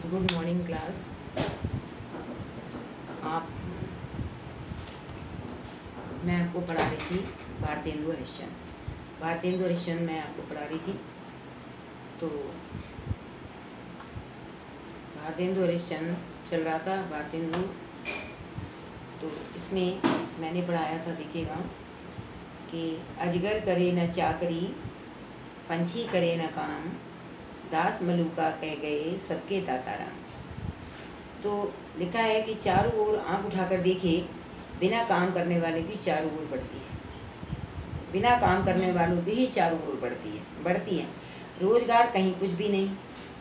Good morning class. आप मैं आपको पढ़ा रही थी भारतेंदु हरिश्चंद्र मैं आपको पढ़ा रही थी। तो भारतेंदु हरिश्चंद्र चल रहा था भारतेंदु। तो इसमें मैंने पढ़ाया था, देखिएगा कि अजगर करे न चाकरी, पंछी करे न काम, दास मलूका कह गए सबके दाता राम। तो लिखा है कि चारों ओर आंख उठाकर देखे, बिना काम करने वाले की चारों ओर बढ़ती है। बिना काम करने वालों की ही चारों ओर बढ़ती है। रोजगार कहीं कुछ भी नहीं,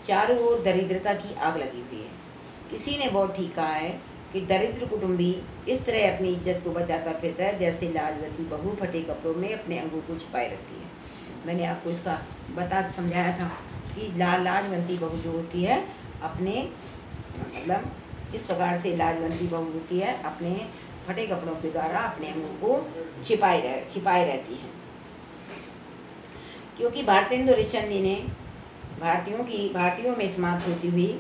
चारों ओर दरिद्रता की आग लगी हुई है। किसी ने बहुत ठीक कहा है कि दरिद्र कुटुंबी इस तरह अपनी इज्जत को बचाता फिरता है जैसे लाजवती बहू फटे कपड़ों में अपने अंगों को छिपाए रखती है। मैंने आपको इसका समझाया था कि लाजवंती बहू जो होती है अपने मतलब इस प्रकार से लाजवंती बहू होती है, अपने फटे कपड़ों के द्वारा अपने अंगों को छिपाए रहती है। क्योंकि भारतेंदु हरिश्चंद्र ने भारतीयों में समाप्त होती हुई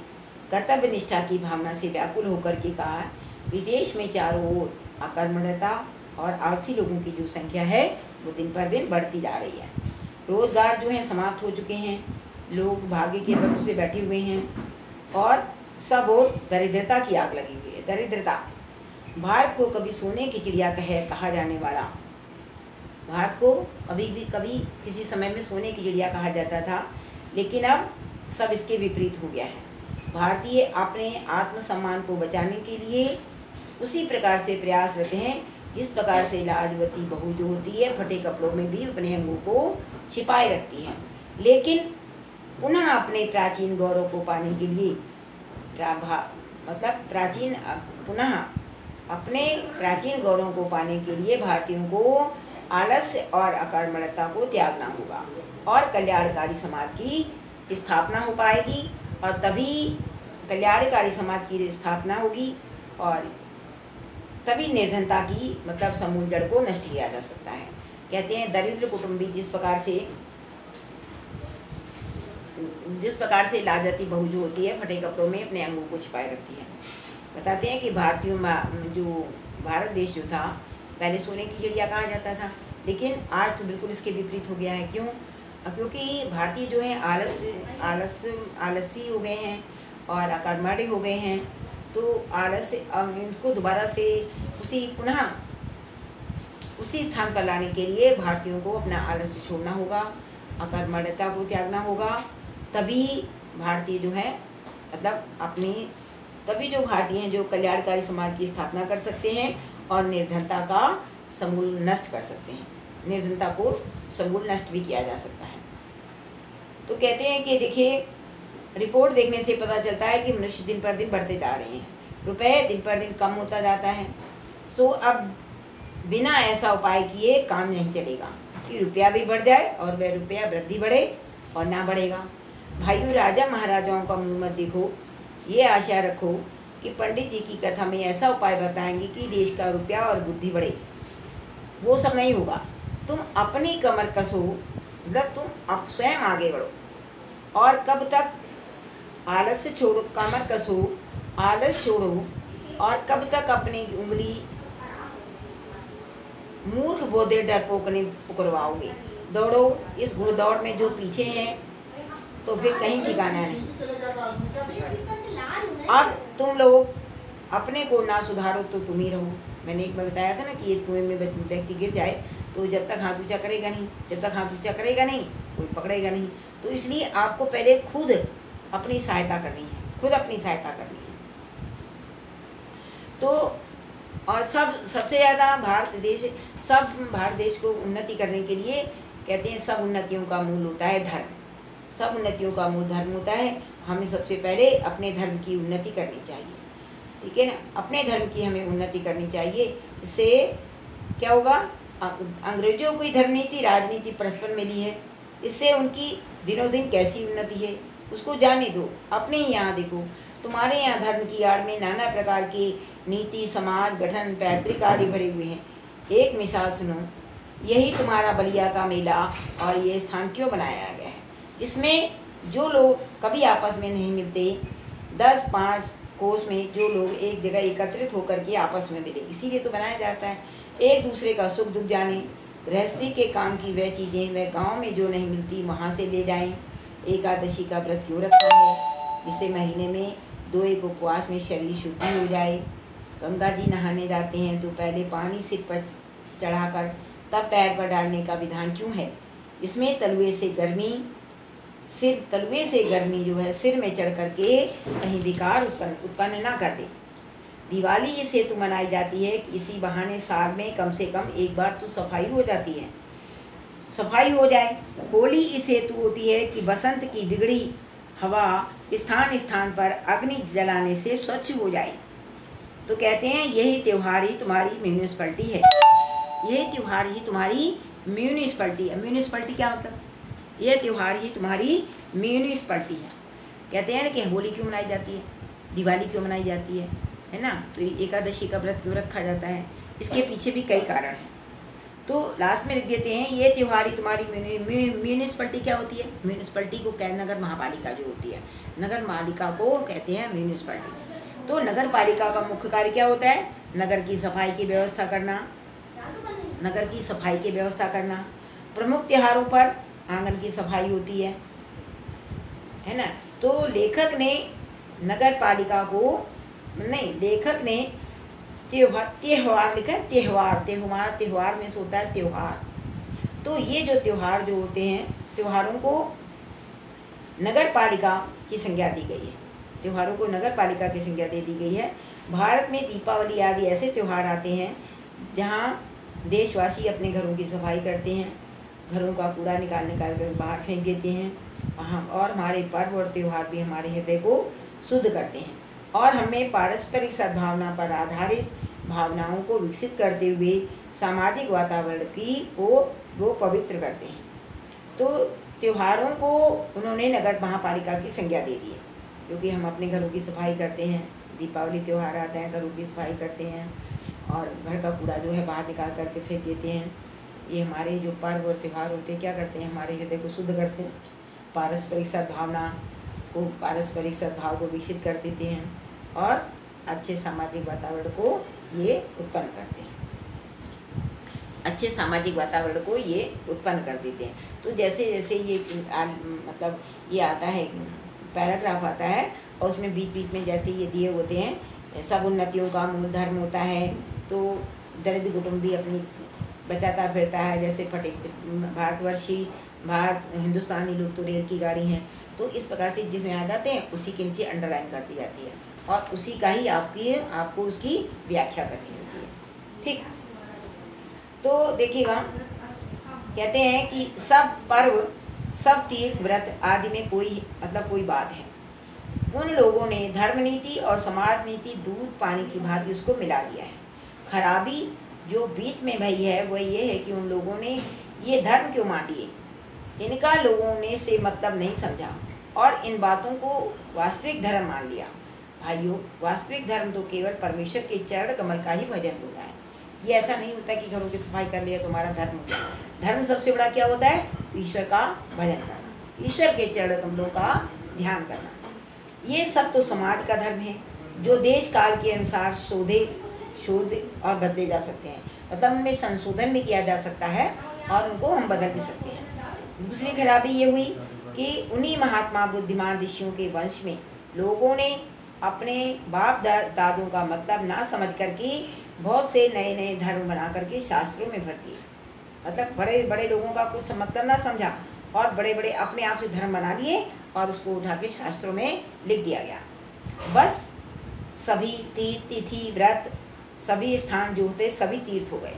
कर्तव्य निष्ठा की भावना से व्याकुल होकर के कहा, विदेश में चारों ओर अकर्मण्यता और आलसी लोगों की जो संख्या है वो दिन पर दिन बढ़ती जा रही है। रोजगार जो है समाप्त हो चुके हैं, लोग भाग्य के भरोसे बैठे हुए हैं और सब ओर दरिद्रता की आग लगी हुई है। दरिद्रता, भारत को कभी सोने की चिड़िया कहा जाने वाला, भारत को कभी किसी समय में सोने की चिड़िया कहा जाता था, लेकिन अब सब इसके विपरीत हो गया है। भारतीय अपने आत्मसम्मान को बचाने के लिए उसी प्रकार से प्रयासरत हैं जिस प्रकार से लाजवती बहू जो होती है फटे कपड़ों में भी अपने अंगों को छिपाए रखती है, लेकिन पुनः अपने प्राचीन गौरव को पाने के लिए पुनः अपने प्राचीन गौरव को पाने के लिए भारतीयों को आलस्य और अकर्मण्यता को त्यागना होगा और कल्याणकारी समाज की स्थापना हो पाएगी, और तभी कल्याणकारी समाज की स्थापना होगी और तभी निर्धनता की समूल जड़ को नष्ट किया जा सकता है। कहते हैं दरिद्र कुटुंबी जिस प्रकार से लाजवती बहू जो होती है फटे कपड़ों में अपने अंगों को छिपाए रखती है। बताते हैं कि भारत देश जो था पहले सोने की चिड़िया कहा जाता था, लेकिन आज तो बिल्कुल इसके विपरीत हो गया है। क्यों? क्योंकि भारतीय जो है आलसी हो गए हैं और अकर्मण्य हो गए हैं। तो आलस्य इनको दोबारा से उसी स्थान पर लाने के लिए भारतीयों को अपना आलस्य छोड़ना होगा, अकर्मण्यता को त्यागना होगा, तभी भारतीय जो है तभी जो भारतीय हैं जो कल्याणकारी समाज की स्थापना कर सकते हैं और निर्धनता का समूल नष्ट कर सकते हैं। निर्धनता को समूल नष्ट भी किया जा सकता है। तो कहते हैं कि देखिए, रिपोर्ट देखने से पता चलता है कि मनुष्य दिन पर दिन बढ़ते जा रहे हैं, रुपए दिन पर दिन कम होता जाता है। सो अब बिना ऐसा उपाय किए काम नहीं चलेगा कि रुपया भी बढ़ जाए और वह रुपया वृद्धि बढ़े और ना बढ़ेगा। भाइयों, राजा महाराजाओं का मुँह मत देखो, ये आशा रखो कि पंडित जी की कथा में ऐसा उपाय बताएंगे कि देश का रुपया और बुद्धि बढ़े। वो सब नहीं होगा। तुम अपनी कमर कसो, तुम अब स्वयं आगे बढ़ो। और कब तक आलस्य छोड़ो, कमर कसो, आलस छोड़ो, और कब तक अपनी उंगली मूर्ख बोधे डरपोक ने पुकरवाओगे। दौड़ो इस घुड़दौड़ में जो पीछे हैं तो फिर कहीं ठिकाना नहीं। अब तुम लोग अपने को ना सुधारो तो तुम ही रहो। मैंने एक बार बताया था ना कि एक कुएं में व्यक्ति गिर जाए तो जब तक हाथ ऊंचा करेगा नहीं कोई पकड़ेगा नहीं। तो इसलिए आपको पहले खुद अपनी सहायता करनी है। तो और सबसे ज़्यादा भारत देश को उन्नति करने के लिए कहते हैं सब उन्नतियों का मूल होता है धर्म। सब उन्नतियों का मूल धर्म होता है। हमें सबसे पहले अपने धर्म की उन्नति करनी चाहिए, ठीक है ना। अपने धर्म की हमें उन्नति करनी चाहिए। इससे क्या होगा? अंग्रेजों की धर्म नीति राजनीति परस्पर मिली है, इससे उनकी दिनों दिन कैसी उन्नति है उसको जाने दो। अपने ही यहाँ देखो, तुम्हारे यहाँ धर्म की आड़ में नाना प्रकार की नीति, समाज गठन, पैतृक आदि भरे हुए हैं। एक मिसाल सुनो, यही तुम्हारा बलिया का मेला और ये स्थान क्यों बनाया गया है, जिसमें जो लोग कभी आपस में नहीं मिलते, 10-5 कोस में जो लोग एक जगह एकत्रित होकर के आपस में मिले, इसीलिए तो बनाया जाता है। एक दूसरे का सुख दुख जाने, गृहस्थी के काम की वह चीज़ें वह गांव में जो नहीं मिलती वहाँ से ले जाएं। एकादशी का व्रत क्यों रखा है? जिससे महीने में 2 एक उपवास में शरीर शुद्धि हो जाए। गंगा जी नहाने जाते हैं तो पहले पानी सिर पर चढ़ाकर तब पैर पर डालने का विधान क्यों है? इसमें तलुए से गर्मी जो है सिर में चढ़ करके कहीं विकार उत्पन्न ना कर दे। दिवाली इस हेतु मनाई जाती है कि इसी बहाने साल में कम से कम एक बार तो सफाई हो जाती है, सफाई हो जाए। होली इस हेतु होती है कि बसंत की बिगड़ी हवा स्थान स्थान पर अग्नि जलाने से स्वच्छ हो जाए। तो कहते हैं यही त्यौहार ही तुम्हारी म्यूनिसिपैलिटी है, यही त्यौहार ही तुम्हारी म्यूनिसिपैलिटी है। म्यूनिसिपैलिटी क्या मतलब? यह त्यौहार ही तुम्हारी म्यूनिसिपैलिटी है। कहते हैं ना कि होली क्यों मनाई जाती है, दिवाली क्यों मनाई जाती है ना? तो एकादशी का व्रत क्यों रखा जाता है? इसके पीछे भी कई कारण हैं। तो लास्ट में लिख देते हैं ये त्यौहार ही तुम्हारी म्यूनिसिपैलिटी क्या होती है? म्यूनिसिपैलिटी को नगर महापालिका जो होती है, नगर पालिका को कहते हैं म्यूनिसिपैलिटी। तो नगर पालिका का मुख्य कार्य क्या होता है? नगर की सफाई की व्यवस्था करना, नगर की सफाई की व्यवस्था करना। प्रमुख त्योहारों पर आंगन की सफाई होती है ना? तो लेखक ने नगर पालिका को नहीं, लेखक ने त्योहार लिखा है। त्योहार में से होता है त्योहार। तो ये जो त्योहार जो होते हैं, त्योहारों को नगर पालिका की संज्ञा दी गई है, त्योहारों को नगर पालिका की संज्ञा दे दी गई है। भारत में दीपावली आदि ऐसे त्यौहार आते हैं जहाँ देशवासी अपने घरों की सफाई करते हैं, घरों का कूड़ा निकाल कर बाहर फेंक देते हैं। और हमारे पर्व और त्यौहार भी हमारे हृदय को शुद्ध करते हैं और हमें पारस्परिक सद्भावना पर आधारित भावनाओं को विकसित करते हुए सामाजिक वातावरण की वो पवित्र करते हैं। तो त्योहारों को उन्होंने नगर महापालिका की संज्ञा दे दी है, क्योंकि हम अपने घरों की सफाई करते हैं। दीपावली त्यौहार आता है, घरों की सफाई करते हैं और घर का कूड़ा जो है बाहर निकाल करके फेंक देते हैं। ये हमारे जो पर्व और त्यौहार होते हैं क्या करते हैं? हमारे हृदय को शुद्ध करते हैं, पारस्परिक सद्भाव को विकसित कर देते हैं और अच्छे सामाजिक वातावरण को ये उत्पन्न करते हैं, अच्छे सामाजिक वातावरण को ये उत्पन्न कर देते हैं। तो जैसे जैसे ये मतलब ये आता है, पैराग्राफ आता है और उसमें बीच बीच में जैसे ये दिए होते हैं, सब उन्नतियों का मूल धर्म होता है। तो दरिद्र कुटुंब भी अपनी बचाता फिरता है, जैसे हिंदुस्तानी लोग तो रेल की गाड़ी हैं। तो इस प्रकार से जिसमें आ जाते हैं उसी के नीचे अंडरलाइन कर दी जाती है और उसी का ही आपको उसकी व्याख्या करनी होती है। ठीक, तो देखिएगा, कहते हैं कि सब पर्व, सब तीर्थ व्रत आदि में कोई बात है। उन लोगों ने धर्म नीति और समाज नीति दूध पानी की भांति उसको मिला दिया है। खराबी जो बीच में भई है वह ये है कि उन लोगों ने ये धर्म क्यों मान लिए, इनका लोगों ने से मतलब नहीं समझा और इन बातों को वास्तविक धर्म मान लिया। भाइयों, वास्तविक धर्म तो केवल परमेश्वर के चरण कमल का ही भजन होता है। ये ऐसा नहीं होता कि घरों की सफाई कर लिया तुम्हारा धर्म हो गया। धर्म सबसे बड़ा क्या होता है? ईश्वर का भजन करना, ईश्वर के चरण कमलों का ध्यान करना। ये सब तो समाज का धर्म है जो देश काल के अनुसार शोध और बदले जा सकते हैं, मतलब उनमें संशोधन भी किया जा सकता है और उनको हम बदल भी सकते हैं। दूसरी खराबी ये हुई कि उन्हीं महात्मा बुद्धिमान ऋषियों के वंश में लोगों ने अपने बाप दादों का मतलब ना समझ करके बहुत से नए नए धर्म बना करके शास्त्रों में भर दिए। मतलब बड़े बड़े लोगों का कुछ मतलब ना समझा और बड़े बड़े अपने आप से धर्म बना लिए और उसको उठा के शास्त्रों में लिख दिया गया। बस सभी तीर्थ तिथि व्रत सभी स्थान जो होते सभी तीर्थ हो गए।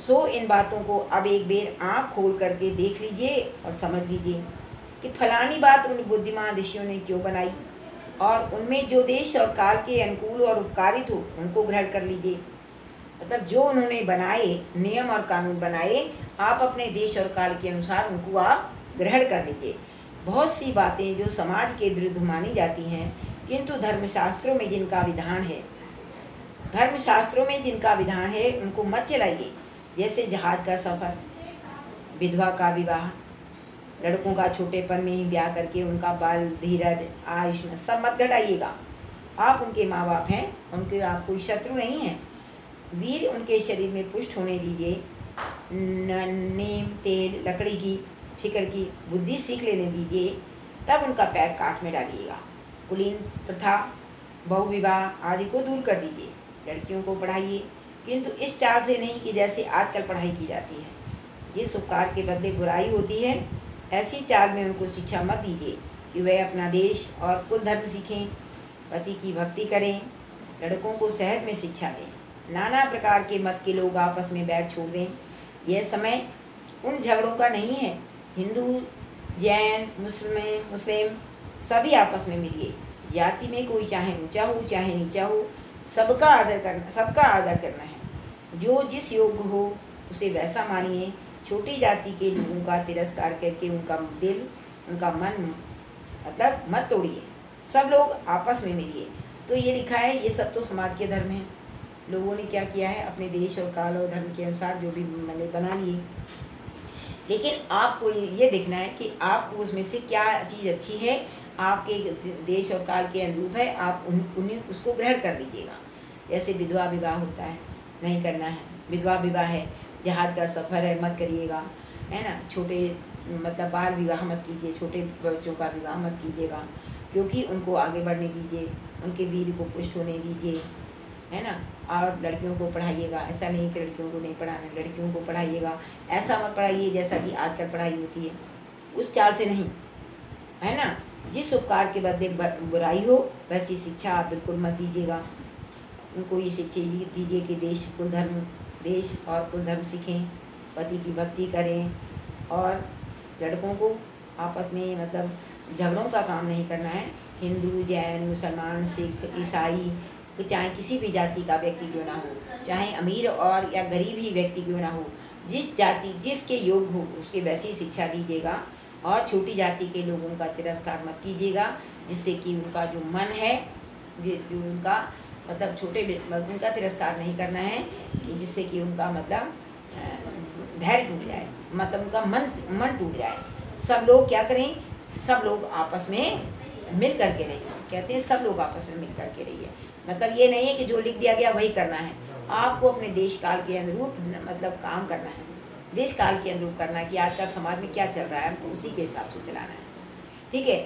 सो इन बातों को अब एक बेर आँख खोल करके देख लीजिए और समझ लीजिए कि फलानी बात उन बुद्धिमान ऋषियों ने क्यों बनाई और उनमें जो देश और काल के अनुकूल और उपकारित हो उनको ग्रहण कर लीजिए। मतलब जो उन्होंने बनाए नियम और कानून बनाए, आप अपने देश और काल के अनुसार उनको आप ग्रहण कर लीजिए। बहुत सी बातें जो समाज के विरुद्ध मानी जाती हैं, किंतु धर्मशास्त्रों में जिनका विधान है उनको मत चलाइए। जैसे जहाज का सफ़र, विधवा का विवाह, लड़कों का छोटेपन में ही ब्याह करके उनका बल, धीरज, आयुष में सब मत घटाइएगा। आप उनके माँ बाप हैं, उनके आप कोई शत्रु नहीं हैं। वीर उनके शरीर में पुष्ट होने दीजिए। नीम, तेल, लकड़ी की, फिक्र की बुद्धि सीख लेने दीजिए, तब उनका पैर काट में डालिएगा। कुलीन प्रथा, बहुविवाह आदि को दूर कर दीजिए। लड़कियों को पढ़ाइए, किंतु इस चाल से नहीं कि जैसे आजकल पढ़ाई की जाती है। जिस उपकार के बदले बुराई होती है, ऐसी चाल में उनको शिक्षा मत दीजिए कि वे अपना देश और कुल धर्म सीखें, पति की भक्ति करें। लड़कों को सहज में शिक्षा दें। नाना प्रकार के मत के लोग आपस में बैठ छोड़ दें। यह समय उन झगड़ों का नहीं है। हिंदू, जैन, मुस्लिम सभी आपस में मिलिए। जाति में कोई चाहे ऊंचा हो चाहे नीचा हो, सबका आदर करना है। जो जिस योग्य हो उसे वैसा मानिए। छोटी जाति के लोगों का तिरस्कार करके उनका दिल, उनका मन मतलब मत तोड़िए। सब लोग आपस में मिलिए। तो ये लिखा है, ये सब तो समाज के धर्म हैं। लोगों ने क्या किया है, अपने देश और काल और धर्म के अनुसार जो भी मैंने बना लिए, लेकिन आपको ये देखना है कि आपको उसमें से क्या चीज़ अच्छी है, आपके देश और काल के अनुरूप है, आप उन्हीं उसको ग्रहण कर लीजिएगा। जैसे विधवा विवाह होता है, नहीं करना है। विधवा विवाह है, जहाज का सफ़र है, मत करिएगा, है ना। छोटे मतलब बाल विवाह मत कीजिए, छोटे बच्चों का विवाह मत कीजिएगा, क्योंकि उनको आगे बढ़ने दीजिए, उनके वीर को पुष्ट होने दीजिए, है ना। और लड़कियों को पढ़ाइएगा। ऐसा नहीं कि लड़कियों को नहीं पढ़ाना, लड़कियों को पढ़ाइएगा। ऐसा मत पढ़ाइए जैसा कि आजकल पढ़ाई होती है, उस चाल से नहीं, है ना। जिस उपकार के बदले बुराई हो वैसी शिक्षा आप बिल्कुल मत दीजिएगा। उनको ये शिक्षा दीजिए कि देश और कुल धर्म सीखें, पति की भक्ति करें, और लड़कों को आपस में मतलब झगड़ों का काम नहीं करना है। हिंदू, जैन, मुसलमान, सिख, ईसाई, चाहे किसी भी जाति का व्यक्ति क्यों ना हो, चाहे अमीर और या गरीब ही व्यक्ति क्यों ना हो, जिसके योग्य हो उसके वैसी शिक्षा दीजिएगा। और छोटी जाति के लोगों का तिरस्कार मत कीजिएगा, जिससे कि उनका जो मन है, जो उनका मतलब उनका तिरस्कार नहीं करना है, जिससे कि उनका मतलब धैर्य टूट जाए, मतलब उनका मन टूट जाए। सब लोग क्या करें, सब लोग आपस में मिल करके रहिए। कहते हैं सब लोग आपस में मिल करके रहिए। मतलब ये नहीं है कि जो लिख दिया गया वही करना है। आपको अपने देश काल के अनुरूप मतलब काम करना है, देश काल के अनुरूप करना है कि आजकल समाज में क्या चल रहा है, उसी के हिसाब से चलाना है। ठीक है,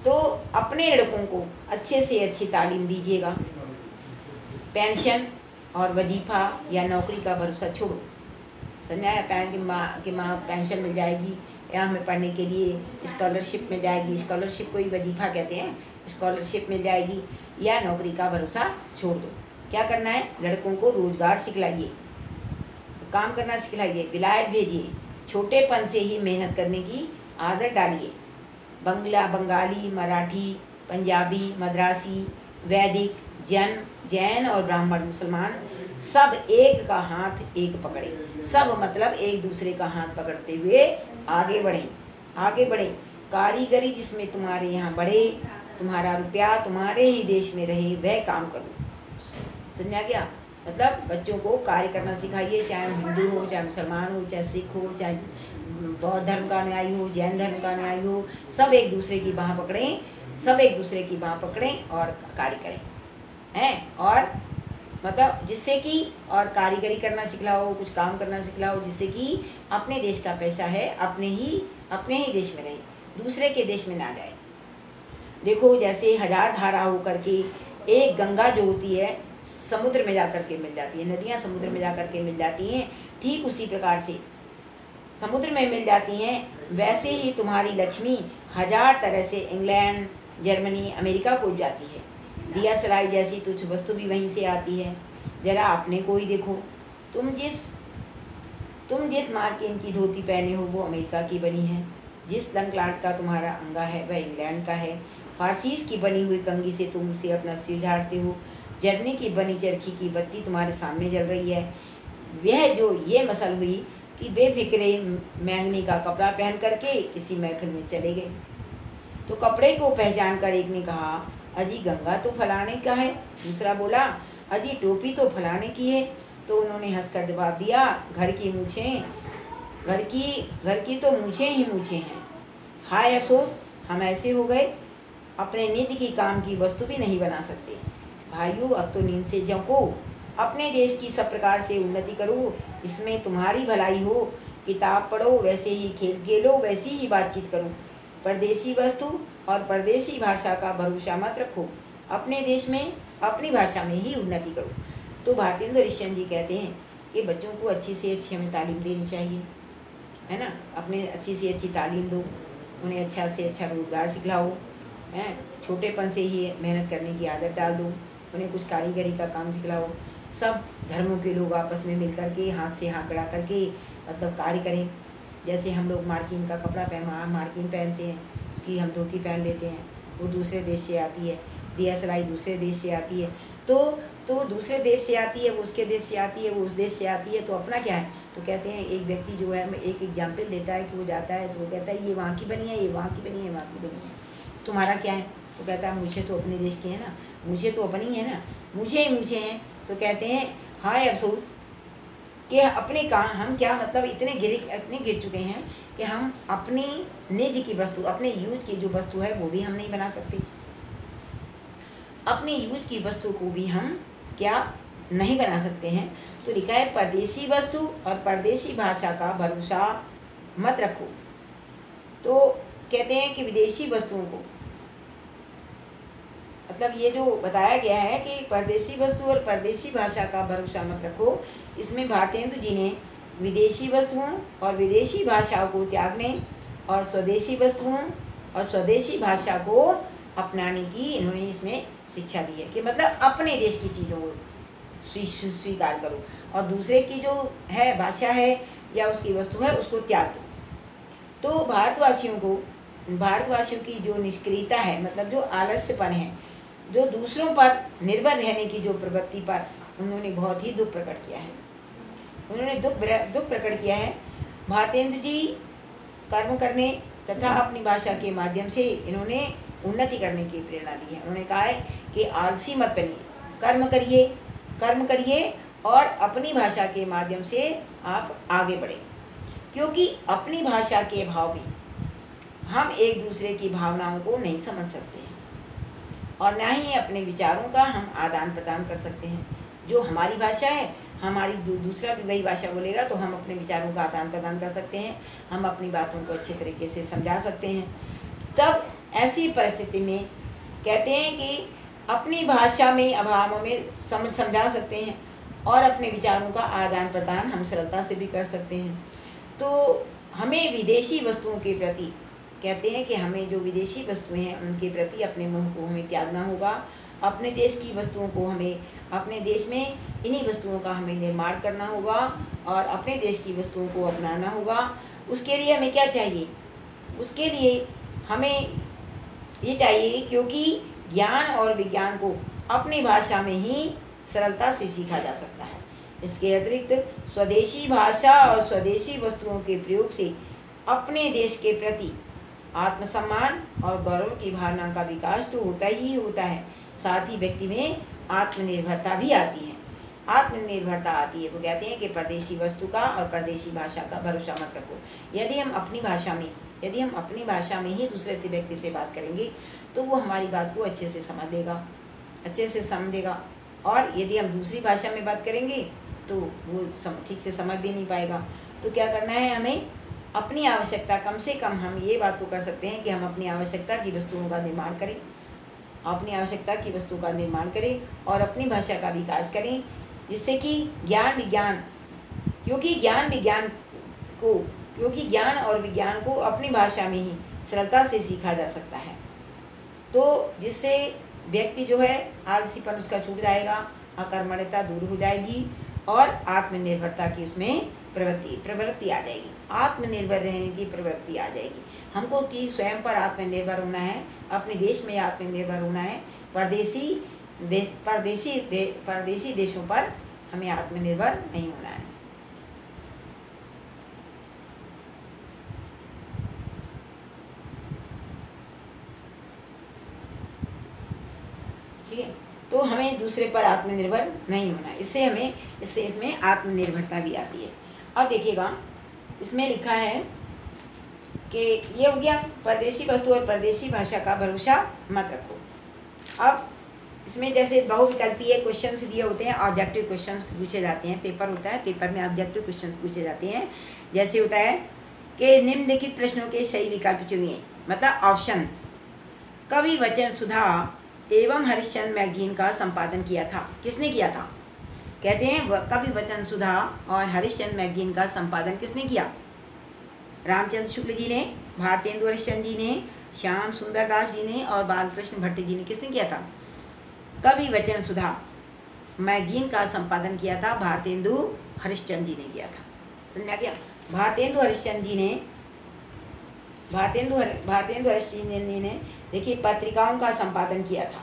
तो अपने लड़कों को अच्छे से अच्छी तालीम दीजिएगा। पेंशन और वजीफ़ा या नौकरी का भरोसा छोड़ो। समझा है, कि माँ पेंशन मिल जाएगी, या हमें पढ़ने के लिए स्कॉलरशिप मिल जाएगी, स्कॉलरशिप को ही वजीफ़ा कहते हैं, स्कॉलरशिप मिल जाएगी, या नौकरी का भरोसा छोड़ दो। क्या करना है, लड़कों को रोज़गार सिखलाइए, काम करना सिखलाइए, विलायत भेजिए, छोटेपन से ही मेहनत करने की आदत डालिए। बंगाली, मराठी, पंजाबी, मद्रासी, वैदिक, जैन और ब्राह्मण, मुसलमान सब एक का हाथ एक पकड़े। सब मतलब एक दूसरे का हाथ पकड़ते हुए आगे बढ़ें। कारीगरी जिसमें तुम्हारे यहाँ बढ़े, तुम्हारा रुपया तुम्हारे ही देश में रहे, वह काम करो। समझा गया। मतलब बच्चों को कार्य करना सिखाइए, चाहे हिंदू हो, चाहे मुसलमान हो, चाहे सिख हो, चाहे बौद्ध धर्म का अनुयायी हो, जैन धर्म का अनुयायी हो, सब एक दूसरे की बाँह पकड़ें और कार्य करें, हैं। और मतलब जिससे कि और कारीगरी करना सिखलाओ, कुछ काम करना सिखलाओ, जिससे कि अपने देश का पैसा है अपने ही देश में रहे, दूसरे के देश में ना जाए। देखो, जैसे 1000 धारा होकर के एक गंगा जो होती है समुद्र में जाकर के मिल जाती है, नदियाँ समुद्र में जाकर के मिल जाती हैं, ठीक उसी प्रकार से समुद्र में मिल जाती हैं। वैसे ही तुम्हारी लक्ष्मी 1000 तरह से इंग्लैंड, जर्मनी, अमेरिका पहुँच जाती है। दिया सलाई जैसी तुच्छ वस्तु भी वहीं से आती है। जरा अपने को ही देखो, तुम जिस मार्किन की धोती पहने हो वो अमेरिका की बनी है, जिस लंकलाट का तुम्हारा अंगा है वह इंग्लैंड का है, फारसीस की बनी हुई कंघी से तुम उसे अपना सिर झाड़ते हो, जर्मनी की बनी चरखी की बत्ती तुम्हारे सामने जल रही है। वह जो ये मसल हुई कि बेफिक्रे मैंगनी का कपड़ा पहन करके किसी महफिल में चले गए। तो कपड़े को पहचान कर एक ने कहा, अजी गंगा तो फलाने का है। दूसरा बोला, अजी टोपी तो फलाने की है। तो उन्होंने हंसकर जवाब दिया, घर की तो मूछें ही मूछें हैं। हाय अफसोस, हम ऐसे हो गए अपने निज की काम की वस्तु भी नहीं बना सकते। भाइयों, अब तो नींद से जंको, अपने देश की सब प्रकार से उन्नति करो, इसमें तुम्हारी भलाई हो। किताब पढ़ो, वैसे ही खेल खेलो, वैसी ही बातचीत करो। परदेशी वस्तु और परदेशी भाषा का भरोसा मत रखो, अपने देश में अपनी भाषा में ही उन्नति करो। तो भारतेंदु हरिश्चंद्र जी कहते हैं कि बच्चों को अच्छी से अच्छी हमें तालीम देनी चाहिए, है ना। अपने अच्छी से अच्छी तालीम दो, उन्हें अच्छा से अच्छा रोज़गार सिखलाओ, हैं, छोटेपन से ही मेहनत करने की आदत डाल दो, उन्हें कुछ कारीगरी का काम सिखलाओ। सब धर्मों के लोग आपस में मिल करके हाथ से हाथ बढ़ा करके मतलब कार्य करें। जैसे हम लोग मार्किन का कपड़ा मार्किन पहनते हैं, उसकी हम धोती पहन लेते हैं, वो दूसरे देश से आती है। दिया सिलाई दूसरे देश से आती है, तो दूसरे देश से आती है, वो उसके देश से आती है, वो उस देश से आती है, तो अपना क्या है। तो कहते हैं एक व्यक्ति जो है, एक एग्जाम्पल देता है कि वो जाता है तो वो कहता है ये वहाँ की बनी है, ये वहाँ की बनी है, वहाँ की बनी है, तुम्हारा क्या है। तो कहता है मुझे तो अपने देश की है ना, मुझे तो अपनी है ना, मुझे हैं। तो कहते हैं हाय अफसोस कि अपने का हम क्या मतलब इतने गिर चुके हैं कि हम अपनी निज की वस्तु, अपने यूज की जो वस्तु है वो भी हम नहीं बना सकते। अपनी यूज की वस्तु को भी हम क्या नहीं बना सकते हैं। तो लिखा है परदेशी वस्तु और परदेशी भाषा का भरोसा मत रखो। तो कहते हैं कि विदेशी वस्तुओं को, मतलब ये जो बताया गया है कि परदेशी वस्तु और परदेशी भाषा का भरोसा मत रखो, इसमें भारतेंदु जी ने विदेशी वस्तुओं और विदेशी भाषाओं को त्यागने और स्वदेशी वस्तुओं और स्वदेशी भाषा को अपनाने की इन्होंने इसमें शिक्षा दी है कि मतलब अपने देश की चीज़ों को स्वीकार करो और दूसरे की जो है भाषा है या उसकी वस्तु है उसको त्याग दो। तो भारतवासियों की जो निष्क्रियता है, मतलब जो आलस्यपन है, जो दूसरों पर निर्भर रहने की जो प्रवृत्ति पर उन्होंने बहुत ही दुख प्रकट किया है। उन्होंने दुख प्रकट किया है। भारतेंदु जी कर्म करने तथा अपनी भाषा के माध्यम से इन्होंने उन्नति करने की प्रेरणा दी है। उन्होंने कहा है कि आलसी मत बनिए, कर्म करिए और अपनी भाषा के माध्यम से आप आगे बढ़े, क्योंकि अपनी भाषा के अभाव में हम एक दूसरे की भावनाओं को नहीं समझ सकते हैं और ना ही अपने विचारों का हम आदान प्रदान कर सकते हैं। जो हमारी भाषा है, हमारी दूसरा भी वही भाषा बोलेगा तो हम अपने विचारों का आदान प्रदान कर सकते हैं, हम अपनी बातों को अच्छे तरीके से समझा सकते हैं। तब ऐसी परिस्थिति में कहते हैं कि अपनी भाषा में अभाव में समझा सकते हैं और अपने विचारों का आदान प्रदान हम सरलता से भी कर सकते हैं। तो हमें विदेशी वस्तुओं के प्रति कहते हैं कि हमें जो विदेशी वस्तुएं हैं उनके प्रति अपने मोह को हमें त्यागना होगा। अपने देश की वस्तुओं को हमें अपने देश में इन्हीं वस्तुओं का हमें निर्माण करना होगा और अपने देश की वस्तुओं को अपनाना होगा। उसके लिए हमें क्या चाहिए? उसके लिए हमें ये चाहिए क्योंकि ज्ञान और विज्ञान को अपनी भाषा में ही सरलता से सीखा जा सकता है। इसके अतिरिक्त स्वदेशी भाषा और स्वदेशी वस्तुओं के प्रयोग से अपने देश के प्रति आत्मसम्मान और गौरव की भावना का विकास तो होता ही होता है, साथ ही व्यक्ति में आत्मनिर्भरता भी आती है। आत्मनिर्भरता आती है। वो कहते हैं कि परदेशी वस्तु का और परदेशी भाषा का भरोसा मत रखो। यदि हम अपनी भाषा में ही दूसरे से व्यक्ति से बात करेंगे तो वो हमारी बात को अच्छे से समझेगा और यदि हम दूसरी भाषा में बात करेंगे तो वो ठीक से समझ भी नहीं पाएगा। तो क्या करना है, हमें अपनी आवश्यकता, कम से कम हम ये बात तो कर सकते हैं कि हम अपनी आवश्यकता की वस्तुओं का निर्माण करें, और अपनी भाषा का विकास करें, जिससे कि क्योंकि ज्ञान और विज्ञान को अपनी भाषा में ही सरलता से सीखा जा सकता है। तो जिससे व्यक्ति जो है आलसीपन उसका छूट जाएगा, अकर्मण्यता दूर हो जाएगी और आत्मनिर्भरता की उसमें प्रवृत्ति आ जाएगी, आत्मनिर्भर रहने की प्रवृत्ति आ जाएगी। हमको कि स्वयं पर आत्मनिर्भर होना है, अपने देश में आत्मनिर्भर होना है, परदेशी देशों पर हमें आत्मनिर्भर नहीं होना है। ठीक है, तो हमें दूसरे पर आत्मनिर्भर नहीं होना है। इससे इसमें आत्मनिर्भरता भी आती है। अब देखिएगा, इसमें लिखा है कि ये हो गया परदेशी वस्तु और परदेशी भाषा का भरोसा मत रखो। अब इसमें जैसे बहुविकल्पीय क्वेश्चंस दिए होते हैं, ऑब्जेक्टिव क्वेश्चंस पूछे जाते हैं, पेपर होता है, पेपर में ऑब्जेक्टिव क्वेश्चंस पूछे जाते हैं। जैसे होता है कि निम्नलिखित प्रश्नों के सही विकल्प चुनिए, मतलब ऑप्शंस। कवि वचन सुधा एवं हरिश्चंद्र मैगजीन का संपादन किया था। किसने किया था? कहते हैं कवि वचन सुधा और हरिश्चंद्र मैगजीन का संपादन किसने किया? रामचंद्र शुक्ल जी ने, भारतेंदु हरिश्चंद्र जी ने, श्याम सुंदर दास जी ने और बालकृष्ण भट्ट जी ने। किसने किया था? कवि वचन सुधा मैगजीन का संपादन किया था भारतेंदु हरिश्चंद्र जी ने किया था। समझ में आ गया? भारतेंदु हरिश्चंद्र जी ने देखिए पत्रिकाओं का संपादन किया था।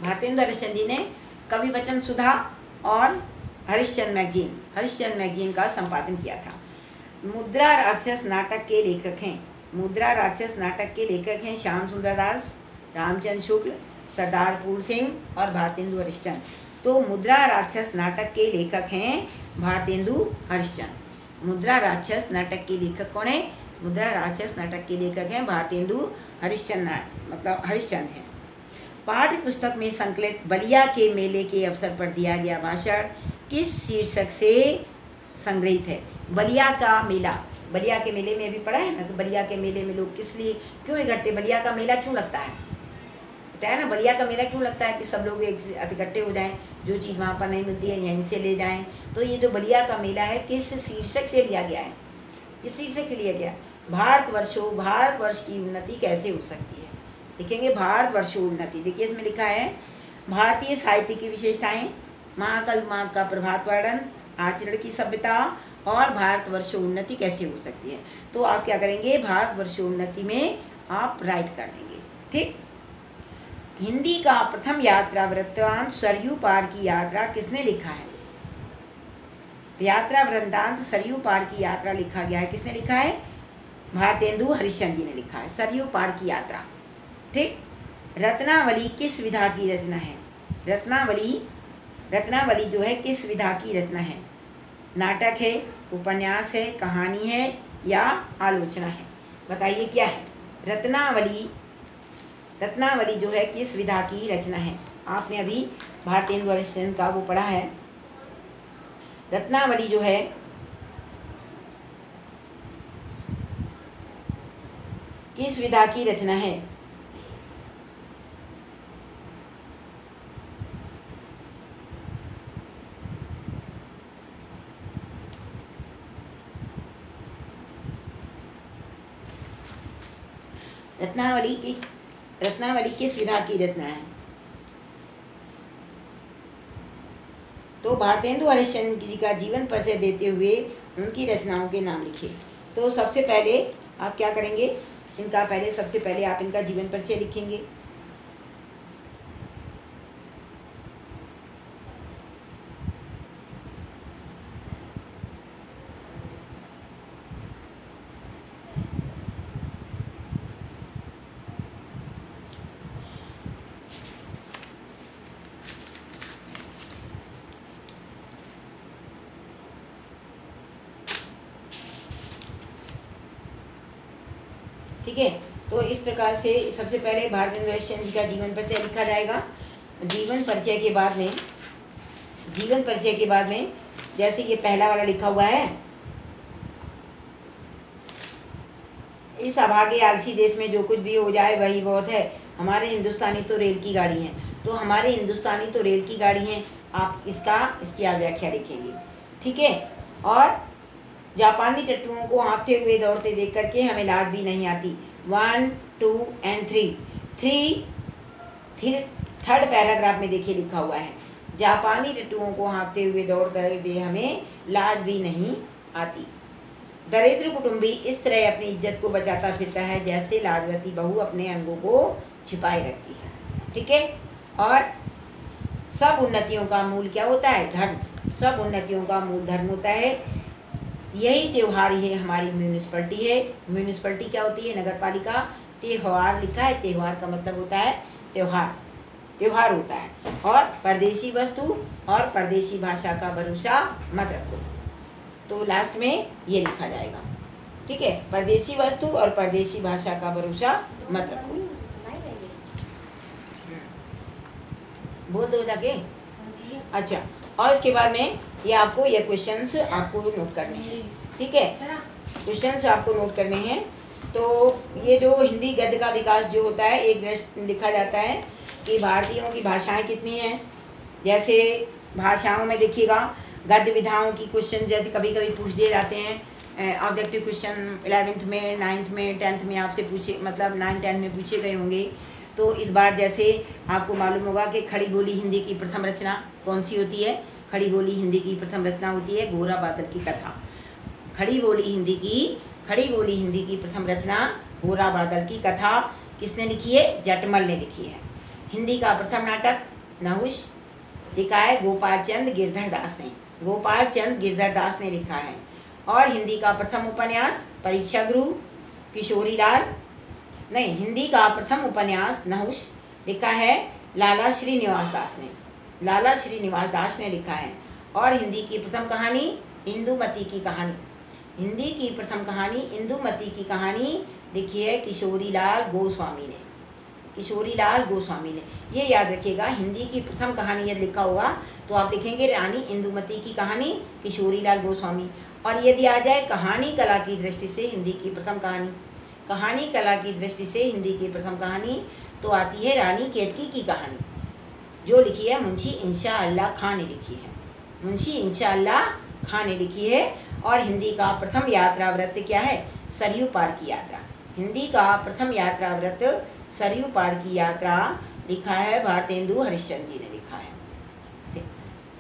भारतेंदु हरिश्चंद्र जी ने कवि वचन सुधा और हरिश्चंद्र मैगजीन का संपादन किया था। मुद्रा राक्षस नाटक के लेखक हैं श्याम सुंदर दास, रामचंद्र शुक्ल, सरदार पूर्ण सिंह और भारतेंदु हरिश्चंद्र। तो मुद्रा राक्षस नाटक के लेखक हैं भारतेंदु हरिश्चंद्र। मुद्रा राक्षस नाटक के लेखक कौन है? मुद्रा राक्षस नाटक के लेखक हैं भारतेंदु हरिश्चंद्र, मतलब हरिश्चंद्र हैं। पाठ्य पुस्तक में संकलित बलिया के मेले के अवसर पर दिया गया भाषण किस शीर्षक से संग्रहित है? बलिया का मेला। बलिया के मेले में भी पढ़ा है ना कि बलिया के मेले में लोग किस लिए क्यों इकट्ठे, बलिया का मेला क्यों लगता है? पता है ना बलिया का मेला क्यों लगता है? कि सब लोग एक इकट्ठे हो जाएं, जो चीज़ वहाँ पर नहीं मिलती है यहीं से ले जाएं। तो ये जो बलिया का मेला है किस शीर्षक से लिया गया है? किस शीर्षक से लिया गया? भारतवर्ष की उन्नति कैसे हो सकती है? लिखेंगे भारतवर्षोन्नति। देखिए इसमें लिखा है भारतीय साहित्य की विशेषताएं, महाकवि मार्ग का प्रभात वर्णन, आचरण की सभ्यता और भारतवर्षोन्नति कैसे हो सकती है। तो आप क्या करेंगे? भारतवर्षोन्नति में आप राइट कर देंगे। ठीक। हिंदी का प्रथम यात्रा वृत्तांत सरयू पार की यात्रा किसने लिखा है? यात्रा वृत्तांत सरयू पार की यात्रा लिखा गया है। किसने लिखा है? भारतेंदु हरिश्चंद्र जी ने लिखा है, सरयू पार की यात्रा। ठीक। रत्नावली किस विधा की रचना है? रत्नावली जो है किस विधा की रचना है? नाटक है, उपन्यास है, कहानी है या आलोचना है? बताइए क्या है? रत्नावली जो है किस विधा की रचना है? आपने अभी भारतेंदु हरिश्चंद्र का वो पढ़ा है। रत्नावली जो है किस विधा की रचना है? रत्नावली किस विधा की रचना है? तो भारतेंदु हरिश्चंद्र जी का जीवन परिचय देते हुए उनकी रचनाओं के नाम लिखिए। तो सबसे पहले आप क्या करेंगे? सबसे पहले आप इनका जीवन परिचय लिखेंगे। ठीक है। तो इस प्रकार से सबसे पहले भारतेंदु हरिश्चंद्र जी का जीवन परिचय लिखा जाएगा। जीवन परिचय के बाद में जैसे ये पहला वाला लिखा हुआ है, इस अभागे आलसी देश में जो कुछ भी हो जाए वही बहुत है, हमारे हिंदुस्तानी तो रेल की गाड़ी हैं। तो हमारे हिंदुस्तानी तो रेल की गाड़ी हैं, आप इसकी आप व्याख्या लिखेंगे। ठीक है। और जापानी टट्टुओं को हाँफते हुए दौड़ते देख करके हमें लाज भी नहीं आती। 1, 2 and 3 थर्ड पैराग्राफ में देखिए लिखा हुआ है, जापानी टट्टुओं को हाँफते हुए दौड़ते देख हमें लाज भी नहीं आती। दरिद्र कुटुंबी इस तरह अपनी इज्जत को बचाता फिरता है जैसे लाजवती बहू अपने अंगों को छिपाए रखती है। ठीक है। और सब उन्नतियों का मूल क्या होता है? धर्म। सब उन्नतियों का मूल धर्म होता है। यही त्यौहार ही हमारी म्यूनिसिपैलिटी है। म्यूनिसिपैलिटी क्या होती है? नगर पालिका। त्यौहार लिखा है, त्यौहार का मतलब होता है त्यौहार होता है। और परदेशी वस्तु और परदेशी भाषा का भरोसा मत रखो। तो लास्ट में ये लिखा जाएगा। ठीक है, परदेशी वस्तु और परदेशी भाषा का भरोसा मत रखो। बोल दो जाके। अच्छा, और इसके बाद में ये आपको ये क्वेश्चंस आपको नोट करने हैं। ठीक है, क्वेश्चंस आपको नोट करने हैं। तो ये जो हिंदी गद्य का विकास जो होता है, एक लिखा जाता है कि भारतीयों की भाषाएं कितनी हैं। जैसे भाषाओं में देखिएगा गद्य विधाओं की क्वेश्चन जैसे कभी कभी पूछ दिए जाते हैं। ऑब्जेक्टिव क्वेश्चन 11th में, 9th में, 10th में आपसे पूछे, मतलब 9, 10 में पूछे गए होंगे। तो इस बार जैसे आपको मालूम होगा कि खड़ी बोली हिंदी की प्रथम रचना कौन सी होती है। खड़ी बोली हिंदी की प्रथम रचना होती है घोरा बादल की कथा। खड़ी बोली हिंदी की प्रथम रचना घोरा बादल की कथा किसने लिखी है? जटमल ने लिखी है। हिंदी का प्रथम नाटक नहुष लिखा है गोपाल चंद गिरधर दास ने। गोपाल चंद गिरधर दास ने लिखा है। और हिंदी का प्रथम उपन्यास परीक्षा गृह किशोरीलाल, नहीं, हिंदी का प्रथम उपन्यास नहुष लिखा है लाला श्रीनिवास दास ने। लाला श्रीनिवास दास ने लिखा है। और हिंदी की प्रथम कहानी इंदुमती की कहानी, हिंदी की प्रथम कहानी इंदुमती की कहानी लिखी है किशोरीलाल गोस्वामी ने। किशोरीलाल गोस्वामी ने, ये याद रखिएगा। हिंदी की प्रथम कहानी यदि लिखा होगा तो आप लिखेंगे रानी इंदुमती की कहानी किशोरीलाल गोस्वामी। और यदि आ जाए कहानी कला की दृष्टि से हिंदी की प्रथम कहानी, कहानी कला की दृष्टि से हिंदी की प्रथम कहानी तो आती है रानी केतकी की कहानी, जो लिखी है मुंशी इंशाअल्लाह खान ने लिखी है। मुंशी इंशाअल्लाह खान ने लिखी है। और हिंदी का प्रथम यात्रा वृत्त क्या है? सरयू पार की यात्रा। हिंदी का प्रथम यात्रा वृत्त सरयू पार की यात्रा लिखा है भारतेंदु हरिश्चंद्र जी ने लिखा है।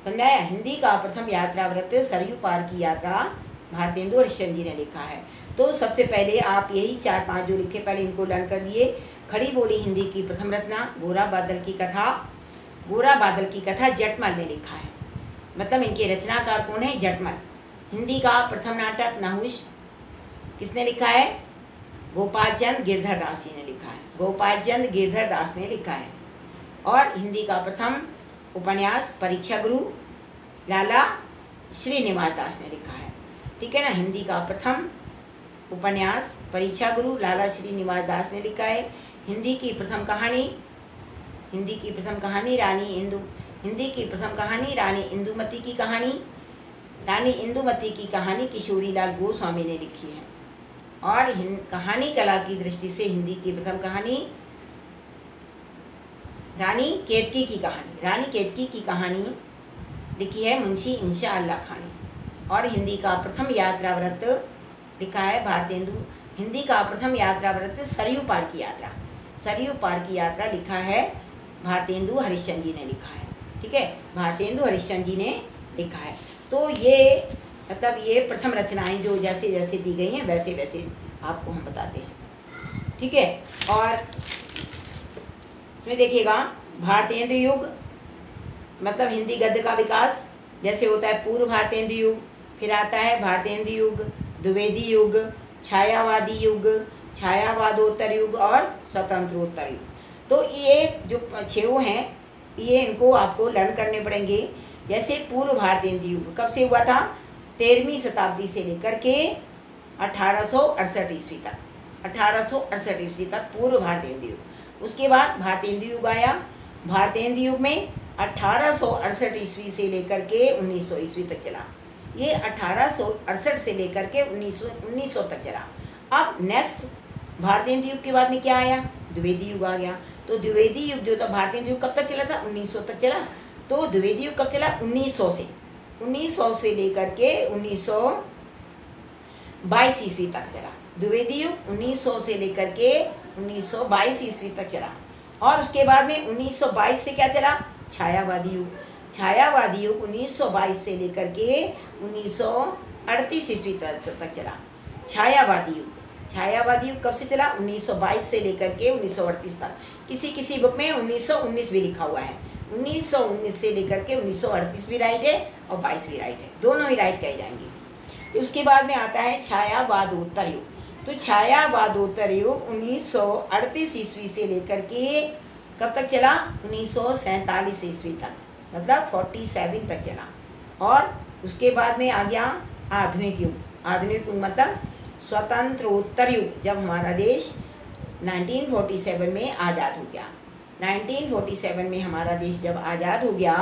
समझाया? हिंदी का प्रथम यात्रा वृत्त सरयू पार की यात्रा भारतेंदु हरिश्चंद्र जी ने लिखा है। तो सबसे पहले आप यही 4-5 जो लिखे पहले इनको लर्न कर लिए। खड़ी बोली हिंदी की प्रथम रचना घोरा बादल की कथा, घोरा बादल की कथा जटमल ने लिखा है। मतलब इनके रचनाकार कौन है? जटमल। हिंदी का प्रथम नाटक नहुष किसने लिखा है? गोपाल चंद गिरधर दास जी ने लिखा है। गोपाल चंद गिरधर दास ने लिखा है। और हिंदी का प्रथम उपन्यास परीक्षा गृह लाला श्रीनिवास दास ने लिखा है। ठीक है ना? हिंदी का प्रथम उपन्यास परीक्षा गृह लाला श्रीनिवास दास ने लिखा है। हिंदी की प्रथम कहानी रानी इंदुमती की कहानी, रानी इंदुमती की कहानी किशोरीलाल गोस्वामी ने लिखी है। और कहानी कला की दृष्टि से हिंदी की प्रथम कहानी रानी केतकी की कहानी लिखी है मुंशी इंशाअल्लाह खान ने। और हिंदी का प्रथम यात्रा वृत्त लिखा है भारतेंदु। हिंदी का प्रथम यात्रा वृत्त सरयू पार की यात्रा लिखा है भारतेंदु हरिश्चंद्र जी ने लिखा है। ठीक है, भारतेंदु हरिश्चंद्र जी ने लिखा है। तो ये मतलब ये प्रथम रचनाएं जो जैसे जैसे दी गई हैं वैसे वैसे आपको हम बताते हैं। ठीक है, और इसमें देखिएगा भारतेंदु युग मतलब हिंदी गद्य का विकास जैसे होता है पूर्व भारतेंदु युग, फिर आता है भारतेंदु युग, द्विवेदी युग, छायावादी युग, छायावादोत्तर युग और स्वतंत्रोत्तर युग। तो ये जो 6 हैं ये इनको आपको लर्न करने पड़ेंगे। जैसे पूर्व भारतेंदु युग कब से हुआ था? 13वीं शताब्दी से लेकर के 1868 ईस्वी तक, 1868 ईस्वी तक पूर्व भारतेंदु युग। उसके बाद भारतेंदु युग आया। भारतेंदु युग में 1868 ईस्वी से लेकर के 1900 ईस्वी तक चला। ये 1868 से लेकर के 1900 तक चला। अब नेक्स्ट भारतेंदु युग के बाद में क्या आया? द्विवेदी युग आ गया। तो द्विवेदी युग जो था, भारतेंदु युग कब तक चला था? 1900 तक चला। तो द्विवेदी युग कब चला? 1900 से लेकर के 1922 ईस्वी तक चला। द्विवेदी युग 1900 से लेकर के 1922 ईस्वी तक चला। और उसके बाद में 1922 से क्या चला? छायावादी युग। छायावादी युग 1922 से लेकर के 1938 ईस्वी तक चला। छायावादी युग कब से चला? 1922 से लेकर के 1938 तक। किसी बुक में 1919 भी लिखा हुआ है। 1919 से लेकर के 1938 भी राइट है और 22 भी राइट है, दोनों ही राइट कहे जाएंगे। तो उसके बाद में आता है छायावादोत्तर युग। तो छायावादोत्तर युग 1938 ईस्वी से लेकर के कब तक चला? 1947 ईस्वी तक, मतलब 47 तक चला। और उसके बाद में आ गया आधुनिक युग। आधुनिक युग मतलब स्वतंत्रोत्तर युग, जब हमारा देश 1947 में आज़ाद हो गया। 1947 में हमारा देश जब आज़ाद हो गया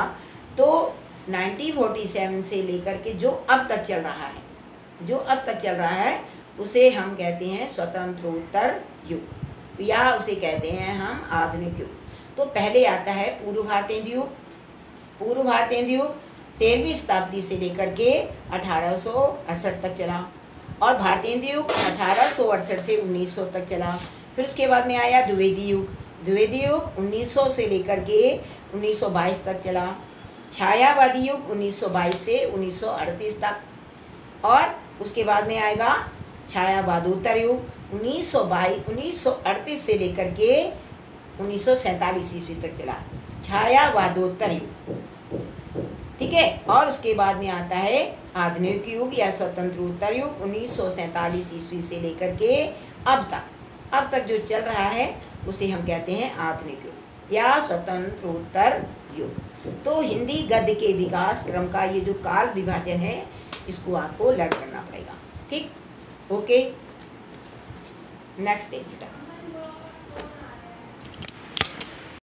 तो 1947 से लेकर के जो अब तक चल रहा है, जो अब तक चल रहा है उसे हम कहते हैं स्वतंत्रोत्तर युग, या उसे कहते हैं हम आधुनिक युग। तो पहले आता है पूर्व भारतेंदु युग। पूर्व भारतेंदु युग 13वीं शताब्दी से लेकर के 1868 तक चला, और भारतेंदु युग 1868 से 1900 तक चला। फिर उसके बाद में आया द्विवेदी युग। द्विवेदी युग 1900 से लेकर के 1922 तक चला। छायावादी युग 1922 से 1938 तक, और उसके बाद में आएगा छायावादोत्तर युग 1938 से लेकर के 1947 ईस्वी तक चला, छायावादोत्तर युग। ठीक है, और उसके बाद में आता है आधुनिक युग या स्वतंत्रोत्तर युग 1947 ईस्वी से लेकर के अब तक जो चल रहा है उसे हम कहते हैं आधुनिक युग या स्वतंत्रोत्तर युग। तो हिंदी गद्य के विकास क्रम का ये जो काल विभाजन है इसको आपको लर्न करना पड़ेगा। ठीक, ओके, नेक्स्ट पेज बेटा।